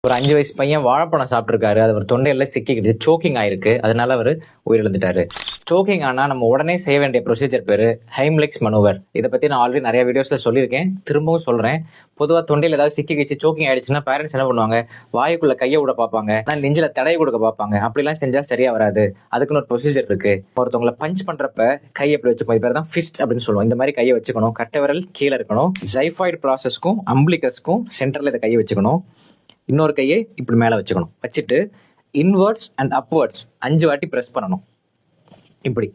ஒரு 5 வயசு பையன் வாழைப்பழம் சாப்பிட்டுருக்காரு. அது ஒரு தொண்டையில சிக்கிக்கிட்டு சோக்கிங் ஆயிருக்கு. அதனால அவர் உயிரிழந்துட்டாரு. சோக்கிங் ஆனா நம்ம உடனே செய்ய வேண்டிய ப்ரொசீஜர் பேரு ஹைம்லிக்ஸ் மனூவர். இதை பத்தி நான் ஆல்ரெடி நிறைய வீடியோஸ்ல சொல்லியிருக்கேன், திரும்பவும் சொல்றேன். பொதுவா தொண்டையில ஏதாவது சிக்கிக்கிச்சு சோக்கிங் ஆயிடுச்சுன்னா பேரண்ட்ஸ் என்ன பண்ணுவாங்க, வாயுக்குள்ள கையை விட பார்ப்பாங்க, நெஞ்சில தடை கொடுக்க பார்ப்பாங்க. அப்படிலாம் செஞ்சா சரியா வராது. அதுக்குன்னு ஒரு ப்ரொசீஜர் இருக்கு. ஒருத்தவங்களை பஞ்ச் பண்றப்ப கை எப்படி வச்சுக்கணும், இது பேர் தான் ஃபிஸ்ட் அப்படின்னு சொல்லுவோம். இந்த மாதிரி கையை வச்சுக்கணும். கட்டை விரல் கீழே இருக்கணும். ஜைஃபாய்டு ப்ராசஸ்க்கும் அம்பிளிகஸ்க்கும் சென்டர்ல இதை கையை வச்சுக்கணும். இன்னொரு கையை இப்படி மேலே வச்சுக்கணும். வச்சுட்டு இன்வர்ட்ஸ் அண்ட் அப்வர்ட்ஸ் 5 வாட்டி ப்ரெஸ் பண்ணணும். இப்படி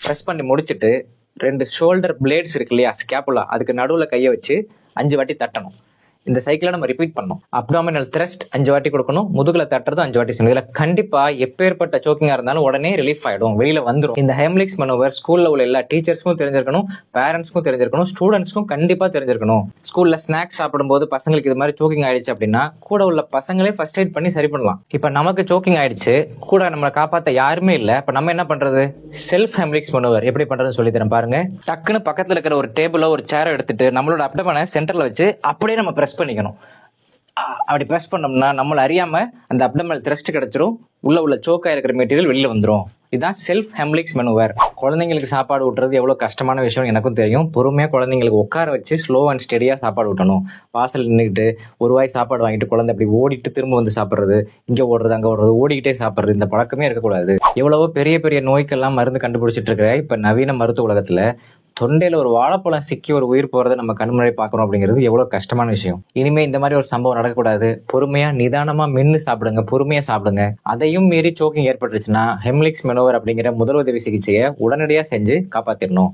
ப்ரெஸ் பண்ணி முடிச்சுட்டு 2 ஷோல்டர் பிளேட்ஸ் இருக்கு இல்லையா, ஸ்கேப்புலா, அதுக்கு நடுவில் கையை வச்சு 5 வாட்டி தட்டணும். இந்த சைக்கிளை நம்ம ரிப்பீட் பண்ணணும். அப்டாமினல் த்ரஸ்ட் 5 வாட்டி கொடுக்கணும். முதுகுல தட்டுறது 5 வாட்டி செய்யணும். இதில் கண்டிப்பா எப்பேற்பட்ட சோக்கிங்கா இருந்தாலும் உடனே ரிலீஃப் ஆயிடும், வெளியில வந்துடும். இந்த ஹெம்லிக்ஸ் மனோவர் ஸ்கூல்ல உள்ள எல்லா டீச்சர்ஸ்க்கும் தெரிஞ்சிருக்கணும், பேரண்ட்ஸ்க்கும் தெரிஞ்சிருக்கணும், ஸ்டூடெண்ட்ஸ்க்கும் கண்டிப்பா தெரிஞ்சிருக்கணும். ஸ்கூல்ல ஸ்நாக்ஸ் சாப்பிடும்போது பசங்களுக்கு இது மாதிரி சோக்கிங் ஆயிடுச்சு அப்படின்னா கூட உள்ள பசங்களே ஃபர்ஸ்ட் எய்ட் பண்ணி சரி பண்ணலாம். இப்ப நமக்கு சோக்கிங் ஆயிடுச்சு, கூட நம்மளை காப்பாற்ற யாருமே இல்லை. இப்ப நம்ம என்ன பண்றது? செல்ஃப் ஹெம்லிக்ஸ் மனோவர் எப்படி பண்றதுன்னு சொல்லி தரேன் பாருங்க. டக்குன்னு பக்கத்துல இருக்கிற ஒரு டேபிளோ ஒரு சேரை எடுத்துட்டு நம்மளோட அப்டமனை சென்டர்ல வச்சு அப்படியே நம்ம பிரஸ் பண்ணிக்கணும். அப்படி பிரஸ் பண்ணோம்னா நம்மள அறியாம அந்த அப்டமல் த்ரஸ்ட் கிடைச்சிரும். உள்ள சோக்கா இருக்கிற மெட்டீரியல் வெளியில வந்துடும். இதுதான் செல்ஃப் ஹெம்லிக்ஸ் மனூவர். குழந்தைங்களுக்கு சாப்பாடு ஊட்டுறது எவ்வளவு கஷ்டமான விஷயம் எனக்கும் தெரியும். பொறுமையா குழந்தைங்களுக்கு உட்கார வச்சு ஸ்லோ அண்ட் ஸ்டெடியா சாப்பாடு ஊட்டணும். வாசல் நின்றுட்டு ஒரு வாய் சாப்பாடு வாங்கிட்டு குழந்தை அப்படி ஓடிட்டு திரும்ப வந்து சாப்பிட்றது, இங்க ஓடுறது அங்க ஓடுறது, ஓடிக்கிட்டே சாப்பிட்றது, இந்த பழக்கமே இருக்கக்கூடாது. எவ்வளவோ பெரிய பெரிய நோய்க்கெல்லாம் மருந்து கண்டுபிடிச்சிட்டு இருக்கிற இப்ப நவீன மருத்துவ உலகத்துல தொண்டையில ஒரு வாழைப்பழம் சிக்கி ஒரு உயிர் போறதை நம்ம கண்முறை பார்க்கறோம் அப்படிங்கிறது எவ்வளவு கஷ்டமான விஷயம். இனிமே இந்த மாதிரி ஒரு சம்பவம் நடக்கக்கூடாது. பொறுமையா நிதானமா மென்னு சாப்பிடுங்க, பொறுமையா சாப்பிடுங்க. அதையும் மீறி சோக்கிங் ஏற்பட்டுருச்சுன்னா ஹெம்லிக்ஸ் மனோவர் அப்படிங்கிற முதலுதவி சிகிச்சையை உடனடியா செஞ்சு காப்பாத்திடணும்.